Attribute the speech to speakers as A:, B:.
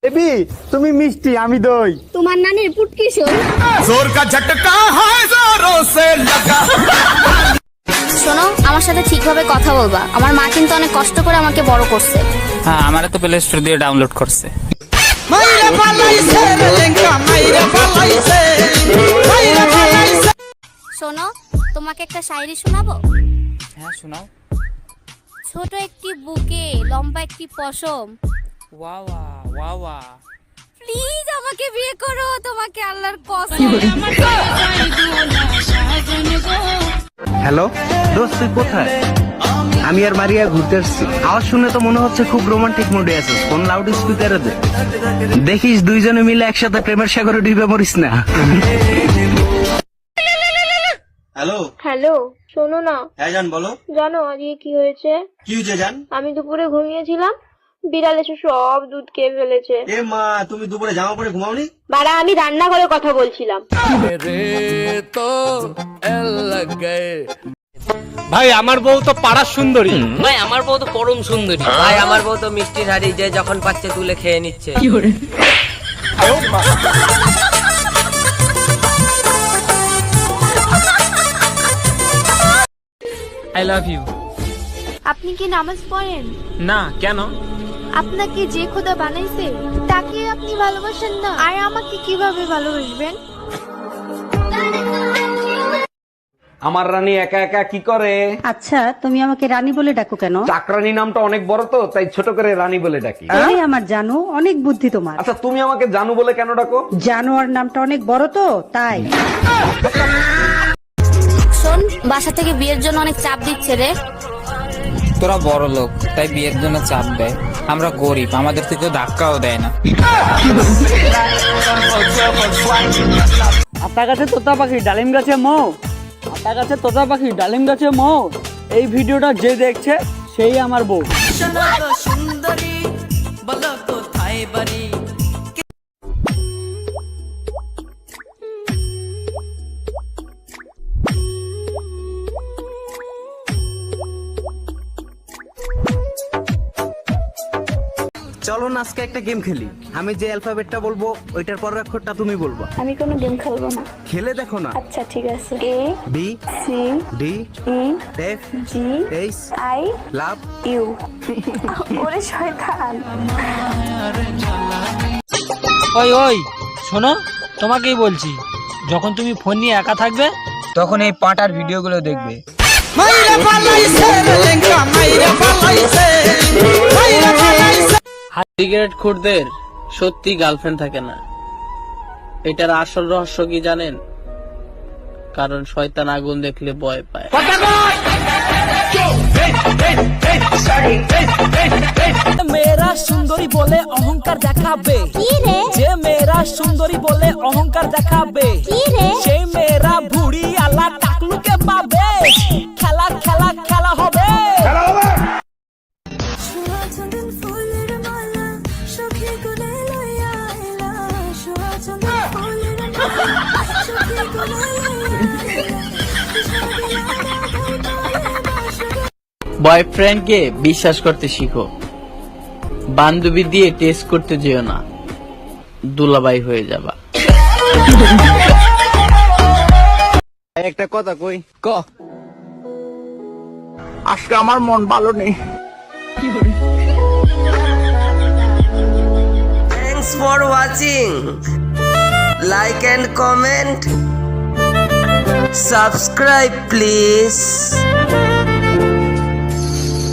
A: Baby তুমি মিষ্টি আমি দই।
B: তোমার নানির পুটকি শোন।
C: जोर का झटका है जोरों से लगा।
B: শোনো, আমার সাথে ঠিকভাবে কথা বলবা। আমার মা কিন্তু অনেক কষ্ট করে আমাকে বড় করছে।
D: হ্যাঁ, আমারে তো প্লে স্টোর দিয়ে ডাউনলোড করছে।
B: শোনো, তোমাকে একটা শায়রি শোনাবো।
D: হ্যাঁ, শোনাও।
B: ছোট একটি বুকে লম্বা একটি পশম,
D: ওয়া ওয়া ওয়া ওয়া।
B: প্লিজ আমাকে বিয়ে করো, তোমাকে আল্লাহর কসম।
A: হ্যালো দোস্ত, তুই কোথায়? আমি আর মারিয়া ঘুরতে আসছি। আওয়াজ শুনে তো মনে হচ্ছে খুব রোমান্টিক মুডে আছিস। ফোন লাউড স্পিকারে দে। দেখিস দুইজনে মিলে একসাথে প্রেমের সাগরে ডুবে মরিস না।
E: হ্যালো
F: হ্যালো, শোনো না।
E: হ্যাঁ জান বলো।
F: জানো আজকে কি হয়েছে?
E: কি হয়েছে জান?
F: আমি দুপুরে ঘুমিয়েছিলাম, বিড়াল এসে সব দুধ খেয়ে ফেলেছে।
E: এ মা, তুমি দুপুরে জামা পরে ঘুমাওনি?
F: বাড়া, আমি রান্নাঘরে কথা বলছিলাম।
G: ভাই আমার বউ তো পাড়ার সুন্দরী।
H: ভাই আমার বউ তো পরম সুন্দরী। ভাই আমার বউ তো মিষ্টির হাড়ি যে যখন পাচ্ছে তুলে খেয়ে নিচ্ছে।
G: I love you.
F: আপনি কি নামাজ পড়েন?
G: না, কেন?
F: আপনাকে যে খোদা বানাইছে তাকে আপনি ভালোবাসেন না, আর আমাকে কিভাবে ভালোবাসবেন?
I: আমার রানী একা একা কি করে?
J: আচ্ছা, তুমি আমাকে রানী বলে ডাকো কেন?
I: চাকরানী নামটা অনেক বড় তো, তাই ছোট করে রানী বলে ডাকি।
J: তুমি আমার জানো, অনেক বুদ্ধি তোমার।
I: আচ্ছা, তুমি আমাকে জানু বলে কেন ডাকো?
J: জানোয়ার নামটা অনেক বড় তো, তাই।
B: শোন, বাসা থেকে বিয়ের জন্য অনেক চাপ দিচ্ছে রে।
D: তোরা বড় লোক, তাই বিয়ের জন্য চাপ দেয়। আমরা গরিব, আমাদের থেকে ধাক্কাও দেয় না।
G: আপনার কাছে তোতা পাখি ডালিম গাছে মৌ, আপনার কাছে তোতা পাখি ডালিম গাছে মৌ। এই ভিডিওটা যে দেখছে সেই আমার বউ।
H: সুন্দরী বলো কোথায় বাড়ি?
A: চলো না আজকে একটা গেম খেলি। আমি যে অ্যালফাবেটটা বলবো ওইটার পরের অক্ষরটা তুমি বলবা।
F: আমি কোনো গেম খেলবো না।
A: খেলে দেখো না।
F: আচ্ছা ঠিক আছে। A
A: B
F: C
A: D
F: E
A: F
F: G
A: H
F: I
A: love
F: you. ওরে শয়তান।
G: ওই ওই শোনো, তোমাকেই বলছি, যখন তুমি ফোন নিয়ে একা থাকবে
H: তখন এই পাটার ভিডিওগুলো দেখবে। সিগারেট খুরদের সত্যি গার্লফ্রেন্ড থাকে না। এটার আসল রহস্য কি জানেন? কারণ শয়তান আগুন দেখলে ভয় পায়।
G: মেয়েরা সুন্দরী বলে অহংকার দেখাবে, যে মেয়েরা সুন্দরী বলে অহংকার দেখাবে, সেই মেয়েরা ভুড়ি আলা টাকলুকে পাবে। খেলা খেলা খেলা হবে।
H: বয়ফ্রেন্ডকে বিশ্বাস করতে শিখো, বান্ধবী দিয়ে টেস্ট করতে যেও না, দুলাবাই হয়ে যাবা।
A: একটা কথা কই।
H: ক
A: আজকে আমার মন ভালো নেই।
H: Thanks for watching, like and comment, subscribe please.